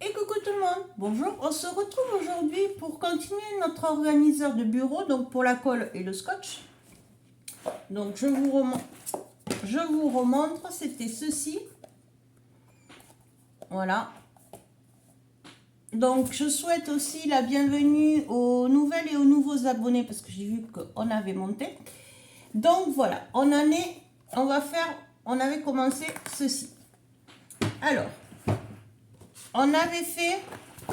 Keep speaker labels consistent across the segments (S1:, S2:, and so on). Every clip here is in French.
S1: Et coucou tout le monde, bonjour, on se retrouve aujourd'hui pour continuer notre organiseur de bureau, donc pour la colle et le scotch. Donc je vous remontre, c'était ceci. Voilà. Donc je souhaite aussi la bienvenue aux nouvelles et aux nouveaux abonnés parce que j'ai vu qu'on avait monté. Donc voilà, on avait commencé ceci. Alors, on avait fait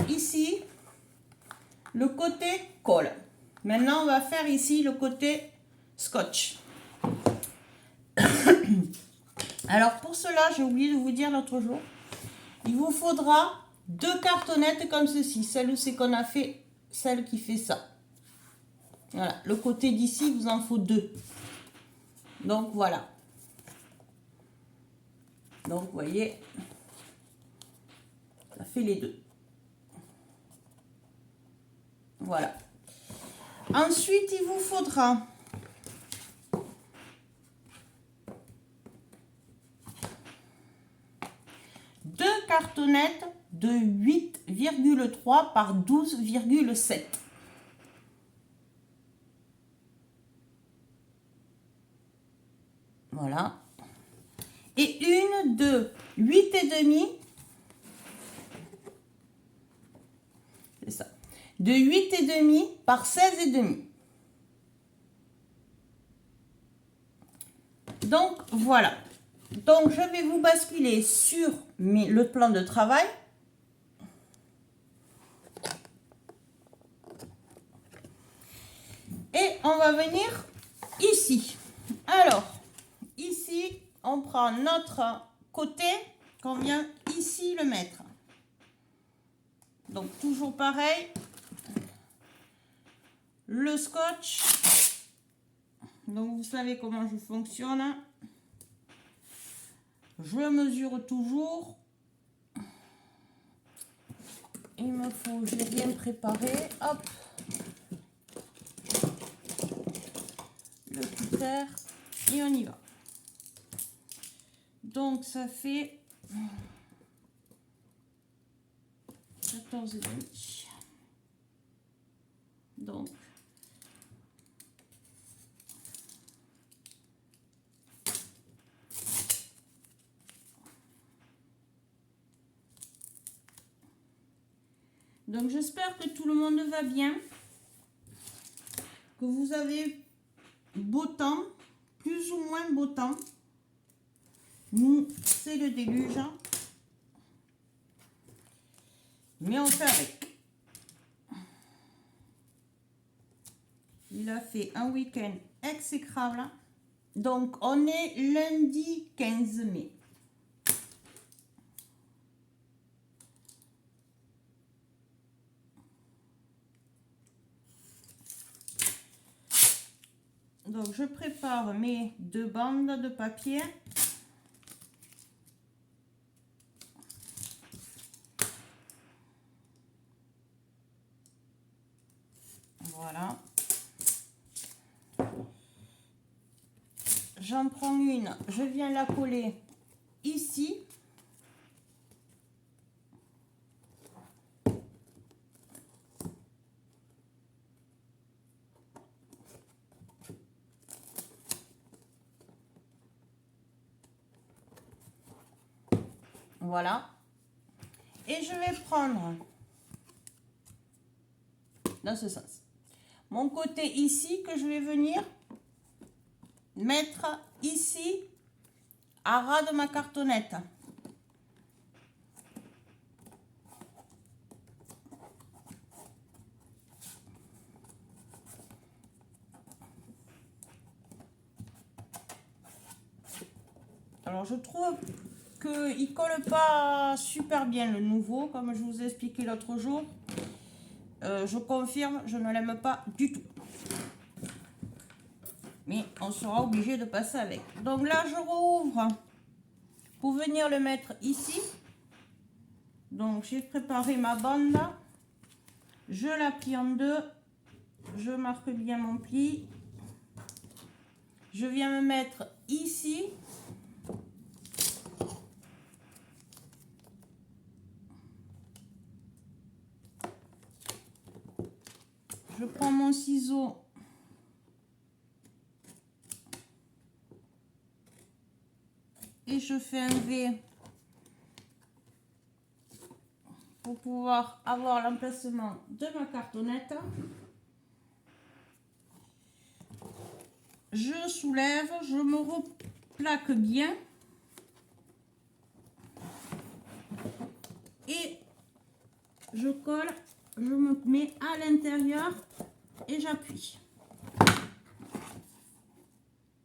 S1: ici le côté colle. Maintenant, on va faire ici le côté scotch. Alors, pour cela, j'ai oublié de vous dire l'autre jour, il vous faudra 2 cartonnettes comme ceci. Celle où c'est qu'on a fait, celle qui fait ça. Voilà, le côté d'ici, vous en faut 2. Donc, voilà. Donc, vous voyez, ça fait les 2. Voilà. Ensuite, il vous faudra deux cartonnettes de 8,3 par 12,7. Voilà. Et une de 8,5. C'est ça. De 8,5 par 16,5. Donc, voilà. Donc, je vais vous basculer sur le plan de travail. Et on va venir ici. Alors, ici, on prend notre côté qu'on vient ici le mettre. Donc, toujours pareil. Le scotch. Donc, vous savez comment je fonctionne. Je mesure toujours. Il me faut, je vais bien préparer. Hop. Le cutter. Et on y va. Donc, ça fait 14,5. Donc, j'espère que tout le monde va bien, que vous avez beau temps, plus ou moins beau temps. Nous, c'est le déluge, mais on fait avec. Il a fait un week-end exécrable. Donc, on est lundi 15 mai. Donc, je prépare mes 2 bandes de papier. Voilà. J'en prends une, je viens la coller ici. Voilà. Et je vais prendre, dans ce sens, mon côté ici que je vais venir mettre ici à ras de ma cartonnette. Alors je trouve qu'il colle pas super bien le nouveau, comme je vous ai expliqué l'autre jour. Je confirme, je ne l'aime pas du tout. Mais on sera obligé de passer avec. Donc là, je rouvre pour venir le mettre ici. Donc j'ai préparé ma bande. Je la plie en 2. Je marque bien mon pli. Je viens me mettre ici. je prends mon ciseau et je fais un V pour pouvoir avoir l'emplacement de ma cartonnette. Je soulève, je me replaque bien et je colle, je me mets à l'intérieur et j'appuie.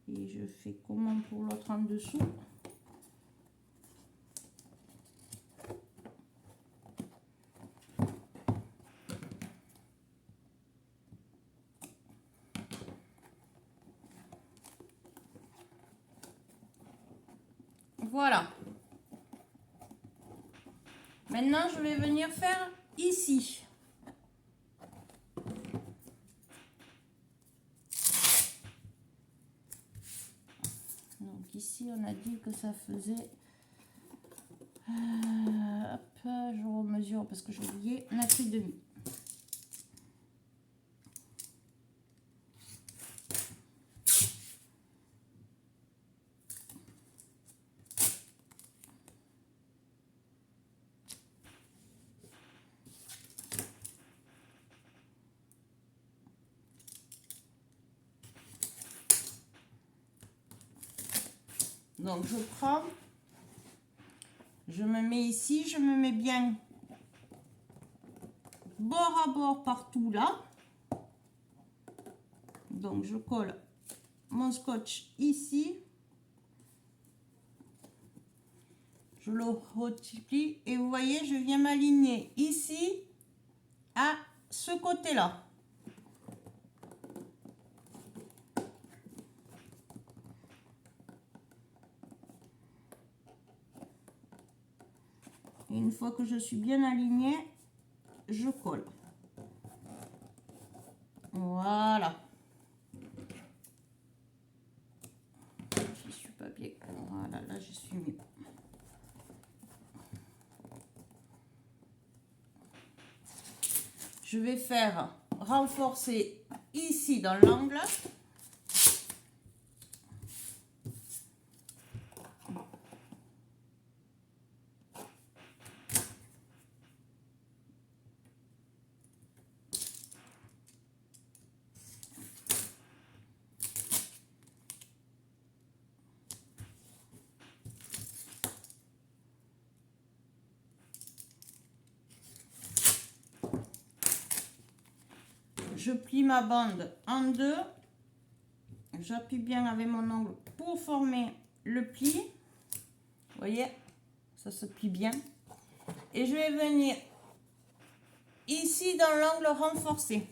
S1: Et je fais comment pour l'autre en dessous. Voilà. Maintenant, je vais venir faire ici. Donc ici, on a dit que ça faisait... hop, je remesure parce que j'ai oublié 9,5. Donc je prends, je me mets ici, je me mets bien bord à bord partout là. Donc je colle mon scotch ici, je le replie et vous voyez, je viens m'aligner ici à ce côté là. Et une fois que je suis bien alignée, je colle. Voilà. Je suis pas bien. Voilà, là je suis mieux. Je vais faire renforcer ici dans l'angle. Je plie ma bande en deux, j'appuie bien avec mon ongle pour former le pli, vous voyez, ça se plie bien, et je vais venir ici dans l'angle renforcé,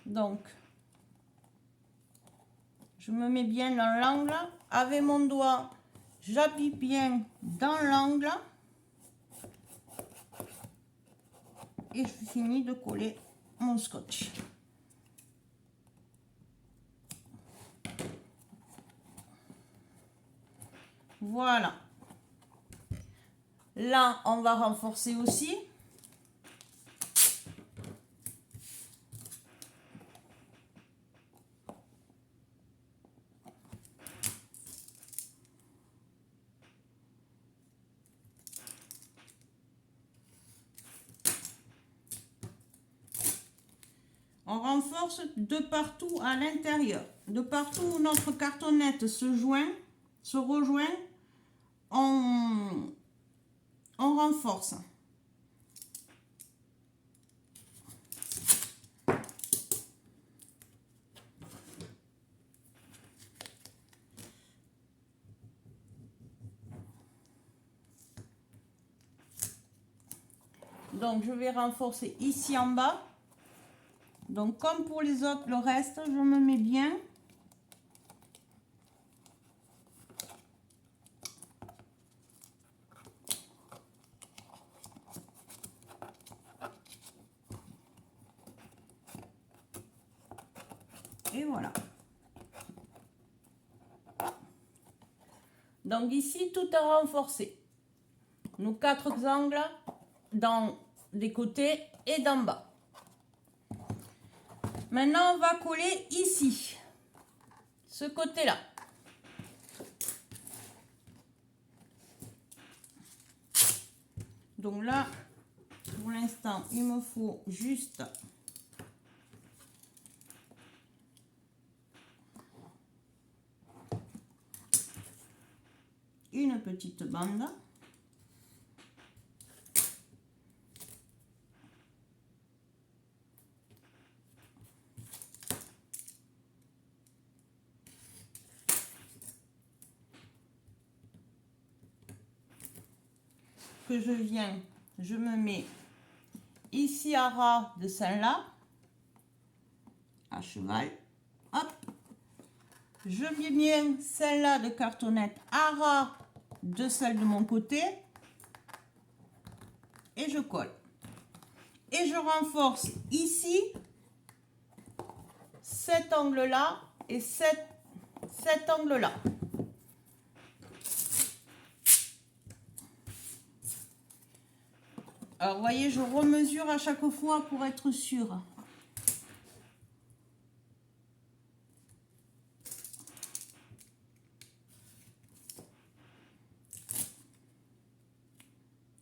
S1: donc je me mets bien dans l'angle, avec mon doigt, j'appuie bien dans l'angle, et je finis de coller mon scotch. Voilà. Là, on va renforcer aussi. On renforce de partout à l'intérieur. De partout où notre cartonnette se rejoint, on renforce. Donc je vais renforcer ici en bas. Donc comme pour les autres, le reste, je me mets bien. Et voilà. Donc ici, tout est renforcé. Nos 4 angles dans les côtés et d'en bas. Maintenant, on va coller ici, ce côté-là. Donc là, pour l'instant, il me faut juste une petite bande. Que je viens, je me mets ici à ras de celle-là, à cheval, hop, je mets bien celle-là de cartonnette à ras de celle de mon côté, et je colle. Et je renforce ici, cet angle-là, et cet angle-là. Alors, vous voyez, je remesure à chaque fois pour être sûre.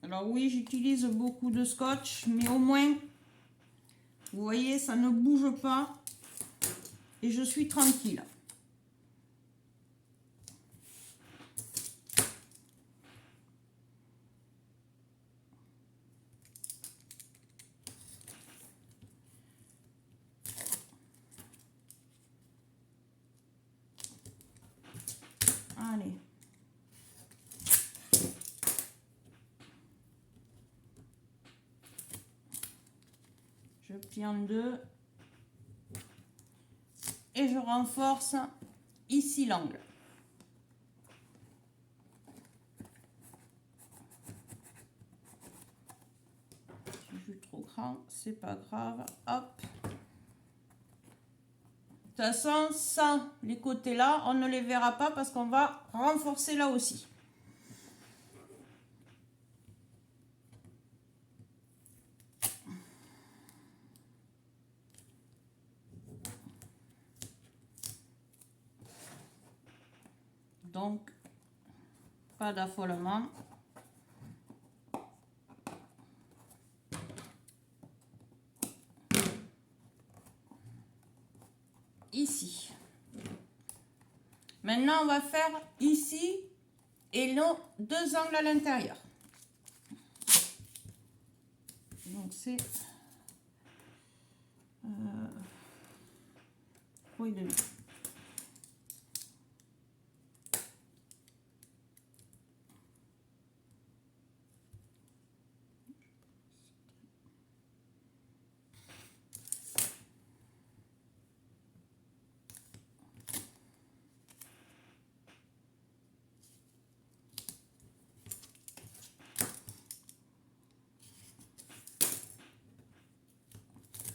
S1: Alors oui, j'utilise beaucoup de scotch, mais au moins, vous voyez, ça ne bouge pas et je suis tranquille. Allez. Je plie en deux. Et je renforce ici l'angle. Si je suis trop grand, c'est pas grave. Hop. De toute façon, ça, les côtés là, on ne les verra pas parce qu'on va renforcer là aussi. Donc, pas d'affolement. Ici. Maintenant, on va faire ici et nos deux angles à l'intérieur. Donc, c'est... oui, de...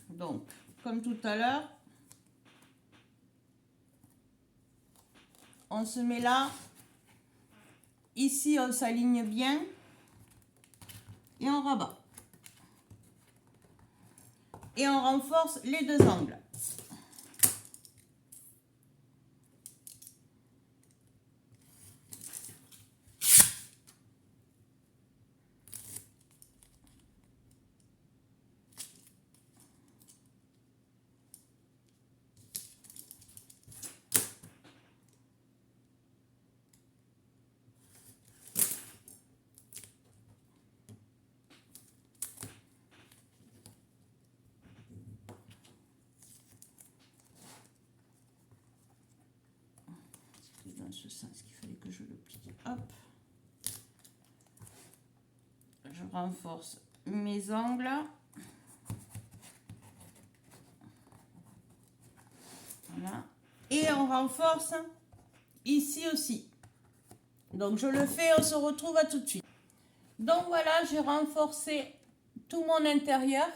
S1: Donc, comme tout à l'heure, on se met là. Ici, on s'aligne bien. Et on rabat. Et on renforce les deux angles. Dans ce sens qu'il fallait que je le plie. Hop. Je renforce mes angles. Voilà. Et on renforce ici aussi. Donc je le fais, on se retrouve à tout de suite. Donc voilà, j'ai renforcé tout mon intérieur.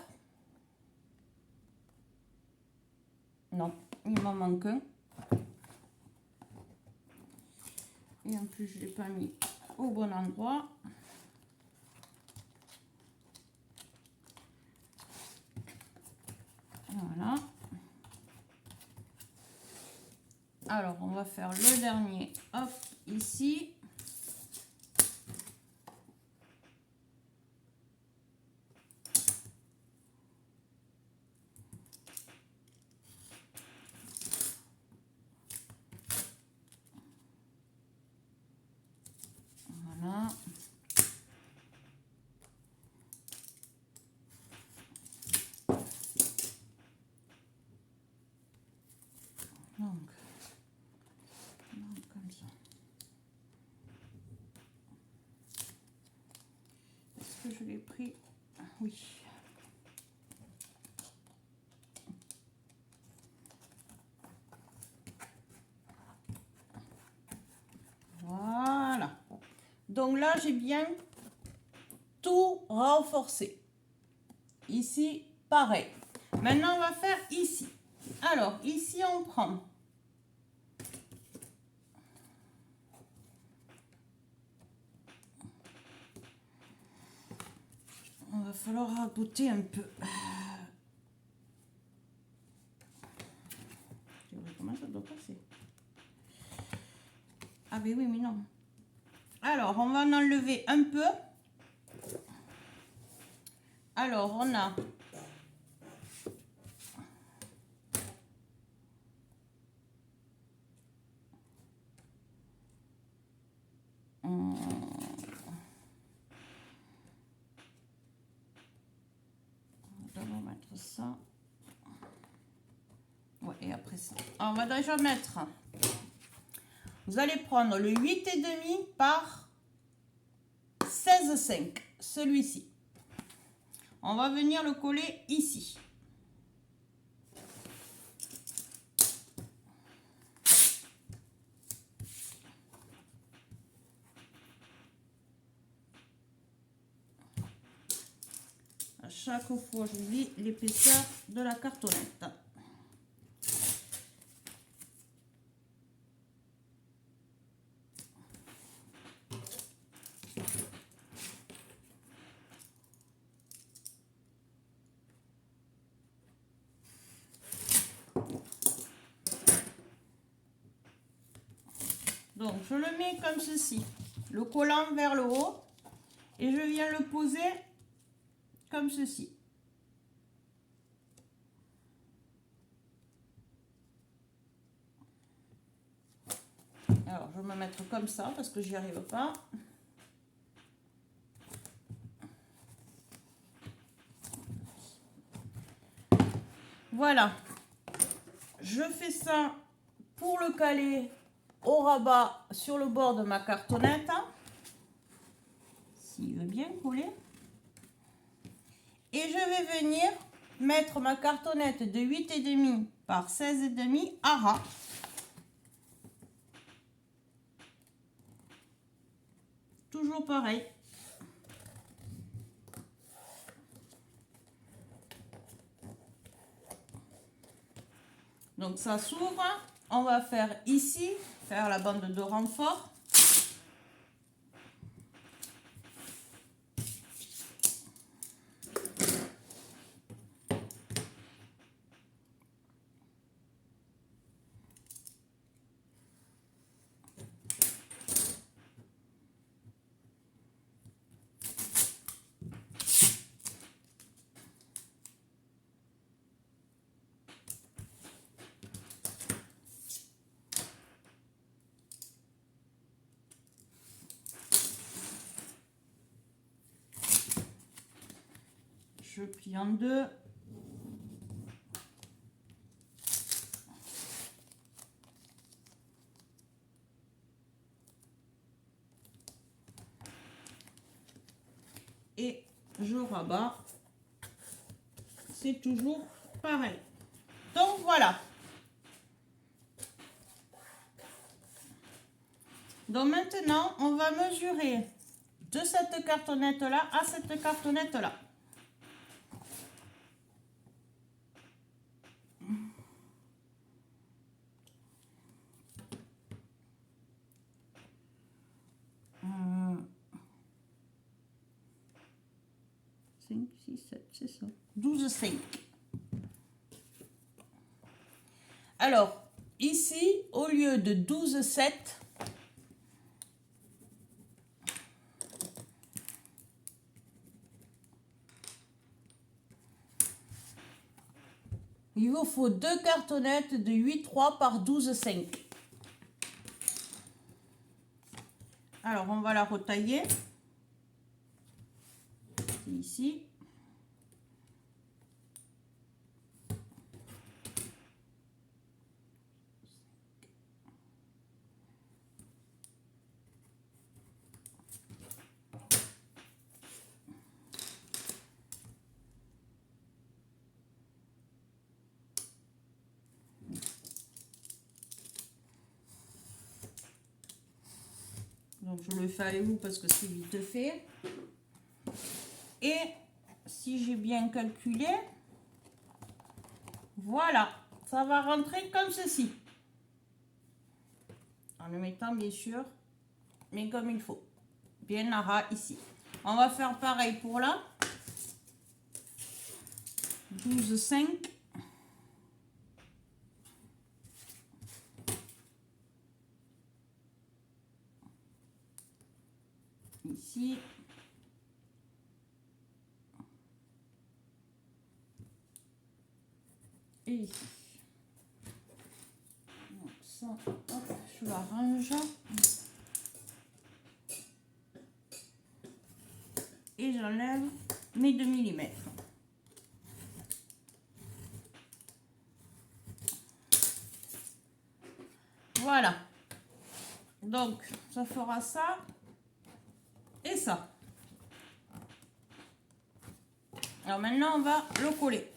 S1: Non, il m'en manque un. Et en plus, je ne l'ai pas mis au bon endroit. Voilà. Alors, on va faire le dernier, hop, ici. Voilà. Donc, comme ça. Est-ce que je l'ai pris? Oui. Voilà. Donc là, j'ai bien tout renforcé. Ici, pareil. Maintenant, on va faire ici. Alors, ici, on prend. On va falloir raboter un peu. Comment ça doit passer? Ah ben oui, mais non. Alors, on va en enlever un peu. Alors, on a... On va mettre ça. Ouais, et après ça. On va déjà mettre... Vous allez prendre le 8,5 par 16,5. Celui-ci. On va venir le coller ici. À chaque fois, j'oublie l'épaisseur de la cartonnette. Donc, je le mets comme ceci, le collant vers le haut, et je viens le poser comme ceci. Alors, je vais me mettre comme ça parce que j'y arrive pas. Voilà. Je fais ça pour le caler au rabat sur le bord de ma cartonnette. S'il veut bien coller. Et je vais venir mettre ma cartonnette de 8,5 par 16,5 à ras. Toujours pareil. Donc ça s'ouvre. On va faire ici, faire la bande de renfort. Je plie en deux. Et je rabats. C'est toujours pareil. Donc voilà. Donc maintenant, on va mesurer de cette cartonnette-là à cette cartonnette-là. C'est ça. 12,5. Alors, ici, au lieu de 12,7, il vous faut 2 cartonnettes de 8,3 par 12,5. Alors, on va la retailler. C'est ici. Donc, je le fais avec vous parce que c'est vite fait. Et si j'ai bien calculé, voilà, ça va rentrer comme ceci. En le mettant bien sûr, mais comme il faut. Bien à ras ici. On va faire pareil pour là. 12,5. Ici. Et ici. Donc ça, hop, je l'arrange. Et j'enlève mes 2 mm. Voilà. Donc, ça fera ça et ça. Alors maintenant, on va le coller.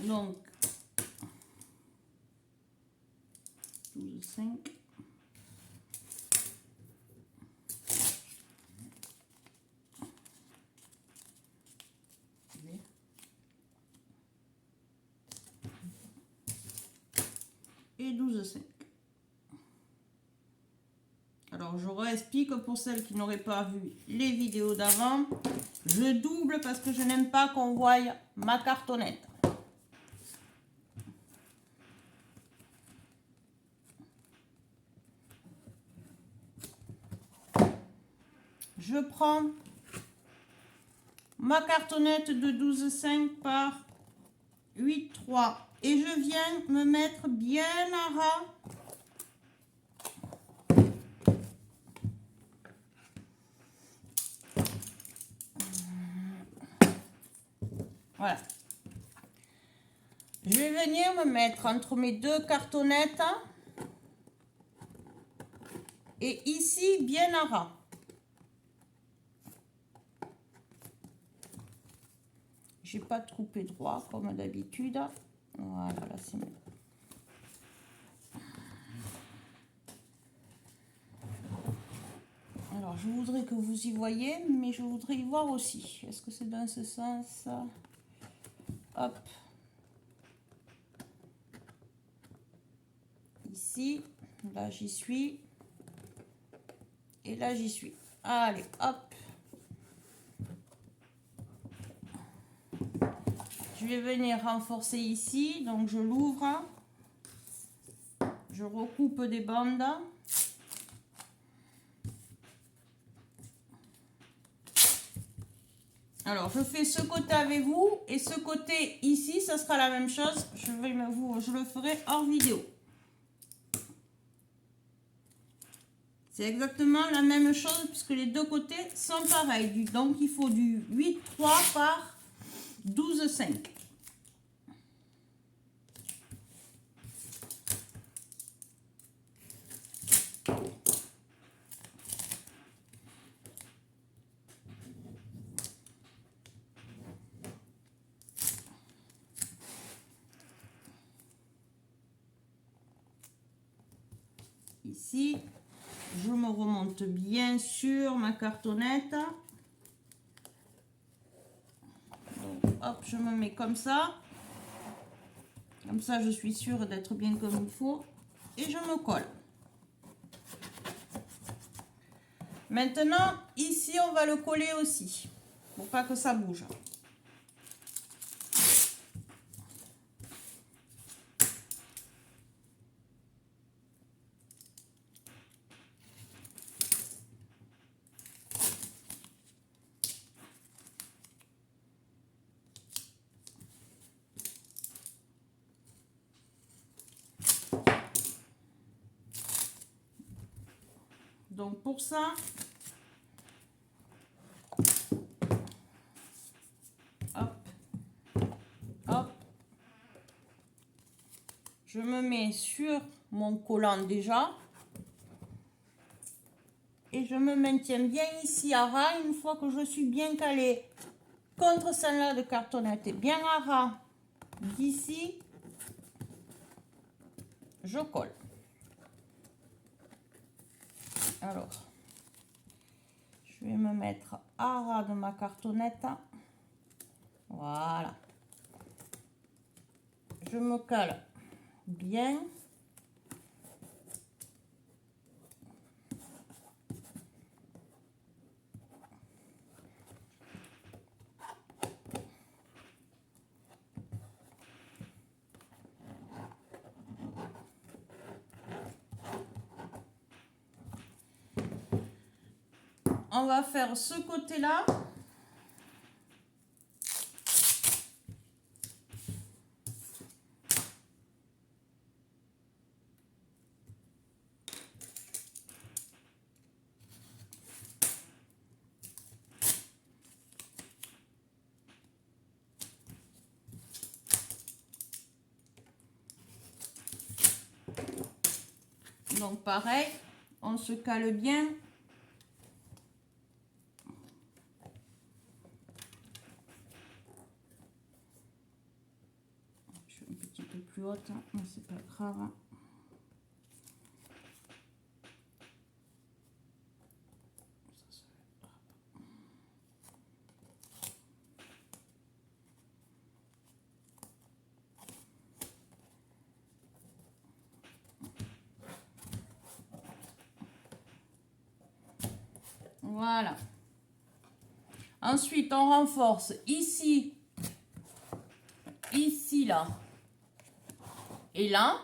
S1: Donc, 12,5. Et 12,5. Alors, je réexplique pour celles qui n'auraient pas vu les vidéos d'avant. Je double parce que je n'aime pas qu'on voie ma cartonnette. Je prends ma cartonnette de 12,5 par 8,3 et je viens me mettre bien à ras. Voilà. Je vais venir me mettre entre mes 2 cartonnettes et ici bien à ras. J'ai pas de coupé droit comme d'habitude. Voilà, là c'est mieux. Alors je voudrais que vous y voyez, mais je voudrais y voir aussi. Est-ce que c'est dans ce sens? Hop. Ici, là j'y suis. Et là j'y suis. Allez, hop. Je vais venir renforcer ici, donc je l'ouvre, je recoupe des bandes. Alors je fais ce côté avec vous et ce côté ici, ça sera la même chose. Je le ferai hors vidéo. C'est exactement la même chose puisque les deux côtés sont pareils. Donc il faut du 8,3 par 12,5. Ici, je me remonte bien sur ma cartonnette. Donc, hop, je me mets comme ça. Comme ça, je suis sûre d'être bien comme il faut. Et je me colle. Maintenant, ici, on va le coller aussi, pour pas que ça bouge. Donc pour ça, hop, hop, je me mets sur mon collant déjà et je me maintiens bien ici à ras. Une fois que je suis bien calée contre celle-là de cartonnette et bien à ras d'ici, je colle. Alors, je vais me mettre à ras de ma cartonnette. Voilà. Je me cale bien. On va faire ce côté-là. Donc pareil, on se cale bien. Je suis un petit peu plus haute, hein, mais c'est pas grave. Voilà. Ensuite, on renforce ici, ici, là et là.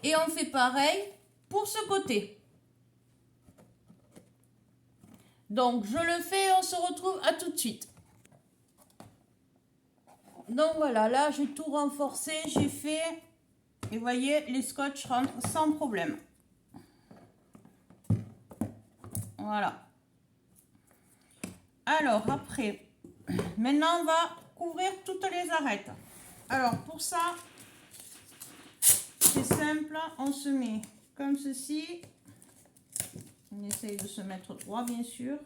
S1: Et on fait pareil pour ce côté. Donc, je le fais et on se retrouve à tout de suite. Donc, voilà, là, j'ai tout renforcé, j'ai fait... Et vous voyez, les scotch rentrent sans problème. Voilà. Alors, après, maintenant, on va couvrir toutes les arêtes. Alors, pour ça, c'est simple. On se met comme ceci. On essaye de se mettre droit, bien sûr.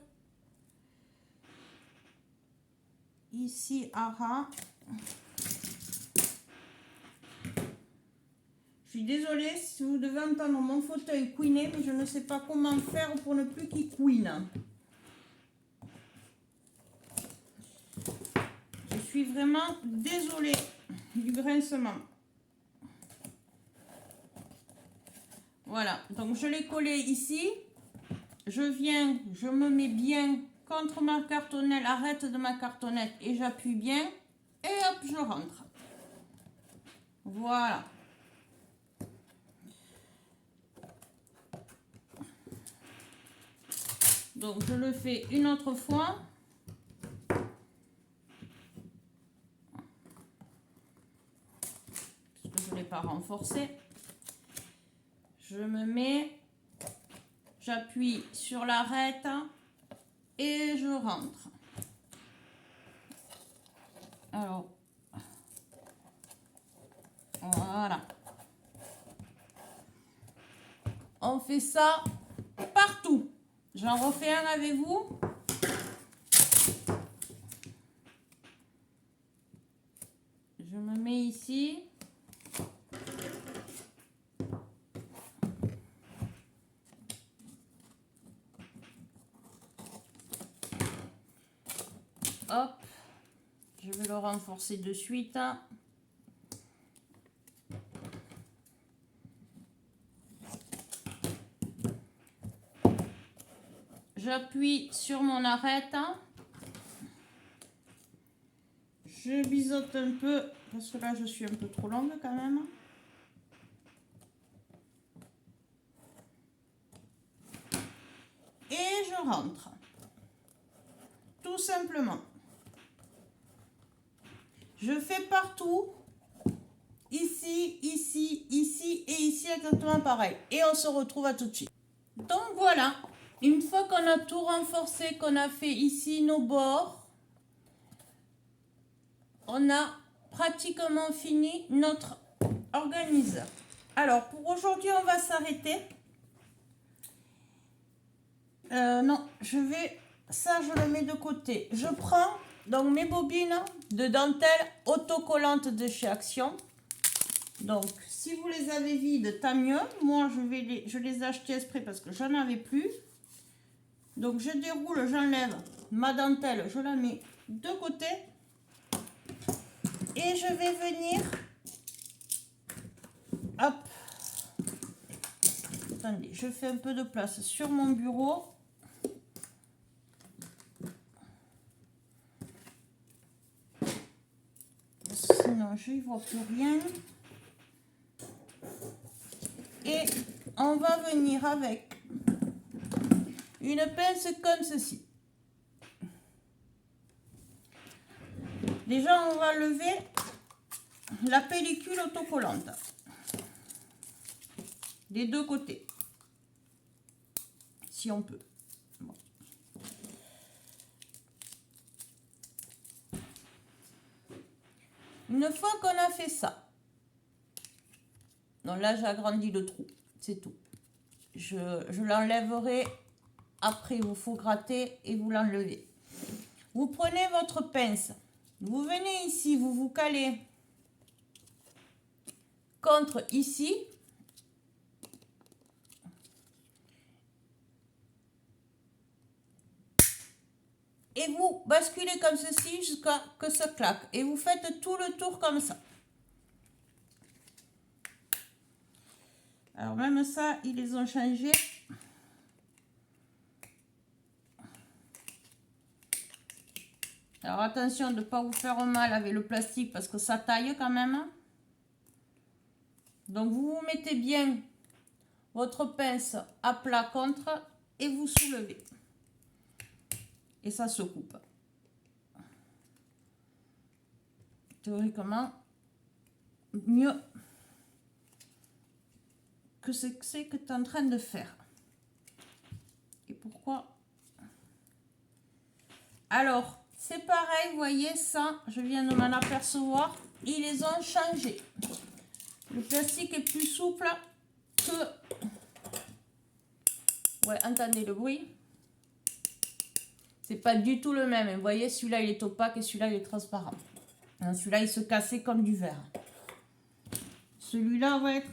S1: Ici, à ras. Je suis désolée si vous devez entendre mon fauteuil couiner, mais je ne sais pas comment faire pour ne plus qu'il couine. Je suis vraiment désolée du grincement. Voilà, donc je l'ai collé ici. Je viens, je me mets bien contre ma cartonnelle, l'arête de ma cartonnette et j'appuie bien. Et hop, je rentre. Voilà. Donc je le fais une autre fois. Parce que je ne l'ai pas renforcé. Je me mets, j'appuie sur l'arête et je rentre. Alors, voilà. On fait ça partout. J'en refais un avec vous. Je me mets ici. Hop. Je vais le renforcer de suite. j'appuie sur mon arête. Je biseaute un peu, parce que là, je suis un peu trop longue quand même. Et je rentre. Tout simplement. Je fais partout. Ici, ici, ici et ici exactement pareil. Et on se retrouve à tout de suite. Donc voilà. Une fois qu'on a tout renforcé, qu'on a fait ici nos bords, on a pratiquement fini notre organiseur. Alors pour aujourd'hui, on va s'arrêter. Non, ça je le mets de côté. Je prends donc mes bobines de dentelle autocollantes de chez Action. Donc si vous les avez vides, tant mieux. Moi je les ai achetées exprès parce que j'en avais plus. Donc je déroule, j'enlève ma dentelle, je la mets de côté. Et je vais venir, hop, attendez, je fais un peu de place sur mon bureau. Sinon, je n'y vois plus rien. Et on va venir avec une pince comme ceci. Déjà, on va lever la pellicule autocollante des deux côtés, si on peut. Bon. Une fois qu'on a fait ça, donc là j'agrandis le trou, c'est tout. Je l'enlèverai après, il faut gratter et vous l'enlevez. Vous prenez votre pince, vous venez ici, vous vous calez contre ici. Et vous basculez comme ceci jusqu'à que ça claque. Et vous faites tout le tour comme ça. Alors même ça, ils les ont changés. Alors attention de ne pas vous faire mal avec le plastique parce que ça taille quand même. Donc vous vous mettez bien votre pince à plat contre et vous soulevez. Et ça se coupe. Théoriquement, mieux que ce que c'est que tu es en train de faire. Et pourquoi? Alors, c'est pareil, vous voyez ça, je viens de m'en apercevoir, ils les ont changés. Le plastique est plus souple que... Ouais, entendez le bruit. C'est pas du tout le même. Vous voyez, celui-là, il est opaque et celui-là, il est transparent. Celui-là, il se cassait comme du verre. Celui-là va être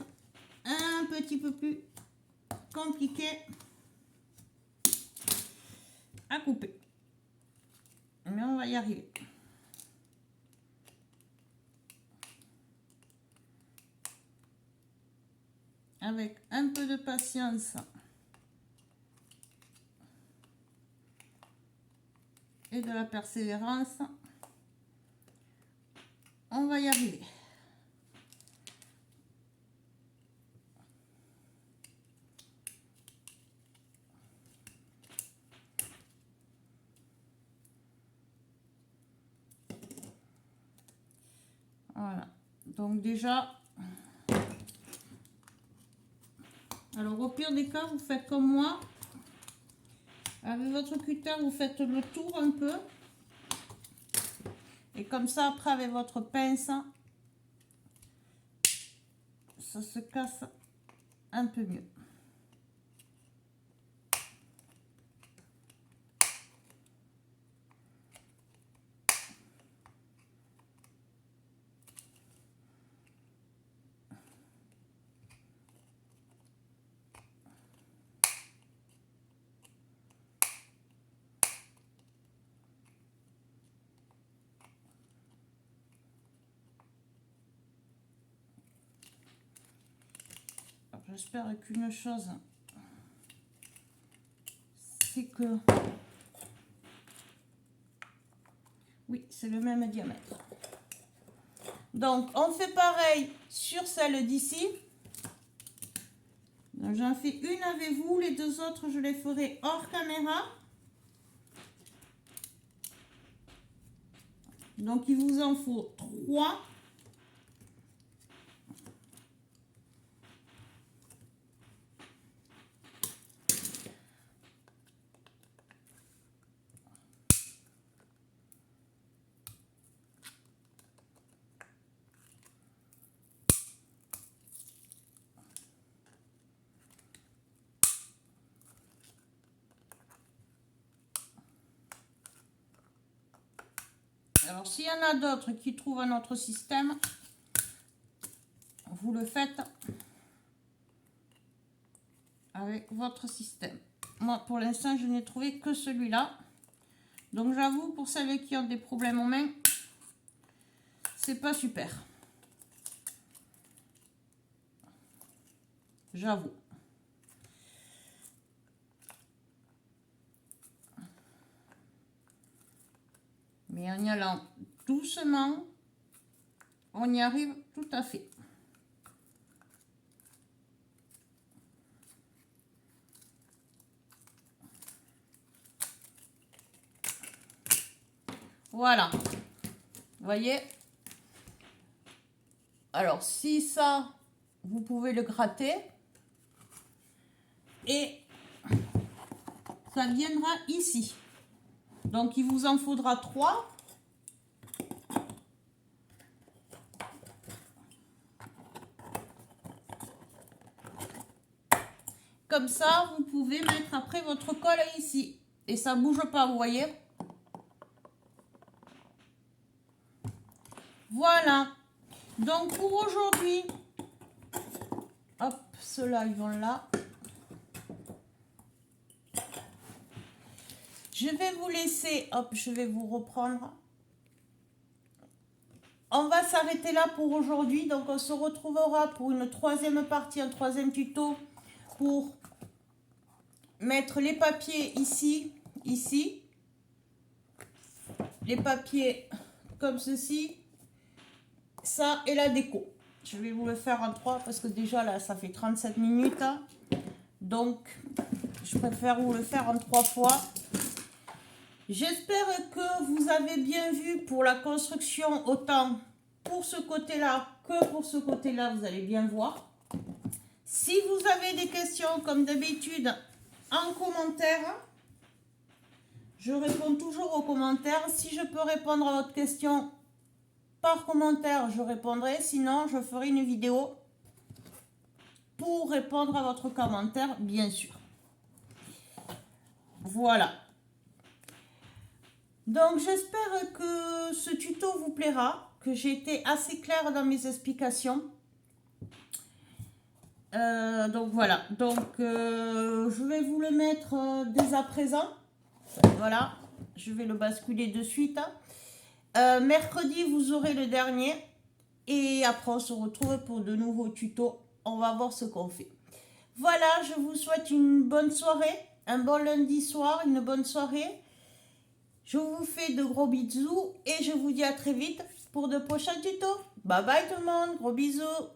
S1: un petit peu plus compliqué à couper. Mais on va y arriver. Avec un peu de patience et de la persévérance, on va y arriver. Voilà. Donc déjà, alors au pire des cas, vous faites comme moi. Avec votre cutter, vous faites le tour un peu. Et comme ça, après, avec votre pince, ça se casse un peu mieux. J'espère qu'une chose, fait que... Oui, c'est le même diamètre. Donc, on fait pareil sur celle d'ici. J'en fais une avec vous. Les deux autres, je les ferai hors caméra. Donc, il vous en faut 3. Alors, s'il y en a d'autres qui trouvent un autre système, vous le faites avec votre système. Moi, pour l'instant, je n'ai trouvé que celui-là. Donc, j'avoue, pour celles qui ont des problèmes aux mains, c'est pas super. J'avoue. Mais en y allant doucement, on y arrive tout à fait. Voilà. Vous voyez? Alors, si ça, vous pouvez le gratter. Et ça viendra ici. Donc, il vous en faudra 3. Comme ça, vous pouvez mettre après votre colle ici. Et ça ne bouge pas, vous voyez? Voilà. Donc, pour aujourd'hui, hop, ceux-là, ils vont là. Je vais vous laisser, hop, je vais vous reprendre. On va s'arrêter là pour aujourd'hui. Donc, on se retrouvera pour une troisième partie, un troisième tuto pour mettre les papiers ici, ici. Les papiers comme ceci. Ça et la déco. Je vais vous le faire en 3 parce que déjà là, ça fait 37 minutes. Hein. Donc, je préfère vous le faire en 3 fois. J'espère que vous avez bien vu pour la construction, autant pour ce côté-là que pour ce côté-là, vous allez bien voir. Si vous avez des questions, comme d'habitude, en commentaire, je réponds toujours aux commentaires. Si je peux répondre à votre question par commentaire, je répondrai. Sinon, je ferai une vidéo pour répondre à votre commentaire, bien sûr. Voilà. Donc, j'espère que ce tuto vous plaira, que j'ai été assez claire dans mes explications. Donc, voilà. Donc, je vais vous le mettre dès à présent. Voilà. Je vais le basculer de suite. Mercredi, vous aurez le dernier. Et après, on se retrouve pour de nouveaux tutos. On va voir ce qu'on fait. Voilà, je vous souhaite une bonne soirée. Un bon lundi soir, une bonne soirée. Je vous fais de gros bisous et je vous dis à très vite pour de prochains tutos. Bye bye tout le monde, gros bisous.